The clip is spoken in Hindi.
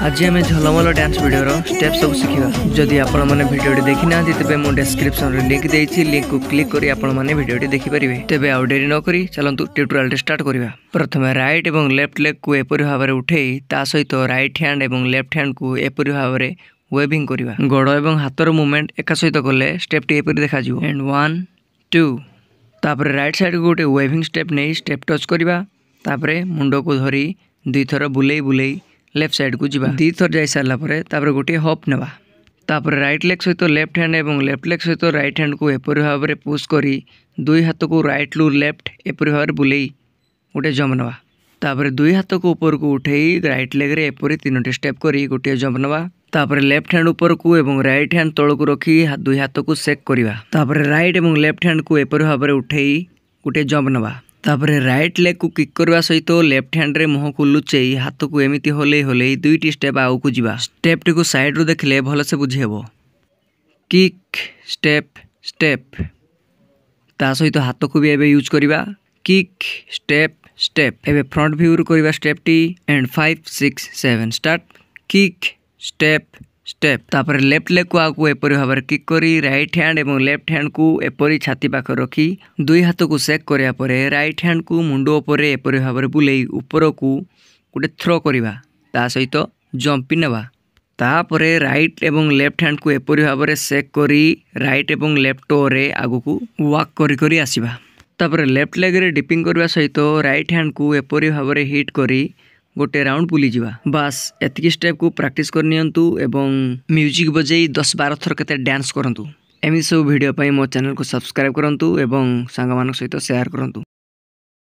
आज आम झलमल डांस वीडियो स्टेप सब शिखा जदि आपण मैंने भिडियो देखी ना तेज मुझे डिस्क्रिप्शन लिंक देती लिंक को क्लिक कर आपने भिडियो देखिपारे तेज आउ डेरी नक चलतु ट्यूटोरियल स्टार्ट करवा। प्रथम राइट और लेफ्ट लेग को एपरी भाव में उठे सहित राइट हैंड और लेफ्ट हैंड को एपरी भाव में वेविंग करवा। गोड़ और हाथर मुवमेंट एक सहित कले स्टेप टी एपरी देखा एंड 1 2 तापर राइट साइड को गोटे वेविंग स्टेप नहीं स्टेप टच करवा। तापर मुंड को धरी 2 थर बुले बुले लेफ्ट साइड को जीवा 2 थर जाई सारा पर गोटे हॉप नेबा। तापर राइट लेग सहित लेफ्ट हैंड और लेफ्ट लेग सहित राइट हैंड को एपरी भाव में पुश करी 2 हाथ को राइट लू लेफ्ट एपरी भाव में बुले गोटे जंप नेबा। तापर 2 हाथ को ऊपर को उठे राइट लेग रे एपरी 3टी स्टेप करी गोटे जंप नेबा। तापर लेफ्ट हैंड ऊपर को एवं राइट हैंड तल को रखी 2 हाथ को सेक करवा। तापर राइट और लेफ्ट हैंड को एपरी भाव में उठे गोटे जंप नेबा। तापर राइट लेग को किक करवा सहित लेफ्ट हैंड रे मुह को लुचेई हाथ को एमती हले हले 2टी स्टेप आउ को जीवा। स्टेप टी को साइड रू देखले भल से बुझी हेबो। किक स्टेप स्टेप ता सहित हाथ को भी एबे यूज करवा। किक स्टेप स्टेप एबे फ्रंट व्यू रू करवा step T and 5 6 7 start. Kick step step तापर लेफ्ट लेग को आगु एपरी भाव में किक करी राइट हैंड और लेफ्ट हैंड को एपरी छाती पाख रखी 2 हाथ को सेक करिया परे राइट हैंड को मुंड उपर एपरी भाव में बुले ऊपर को गोटे थ्रो करवा ता सहित जंपी नेबा। तापर राइट और लेफ्ट हैंड को एपरी भाव में सेक करी राइट और लेफ्ट टो रे आगु को वॉक करी करी आसीबा। तापर लेफ्ट लेग रे डिपिंग करवा सहित राइट हैंड को एपरी भाव में हिट करी गोटे राउंड बुली जावा। बास एतिकी स्टेप को प्रैक्टिस करनियंतु एवं म्यूजिक बजाई 10-12 थर केते डांस करंतु। एमि सब वीडियो पई मो चैनल को सब्सक्राइब करंतु एवं सांग मानक सहित शेयर करंतु।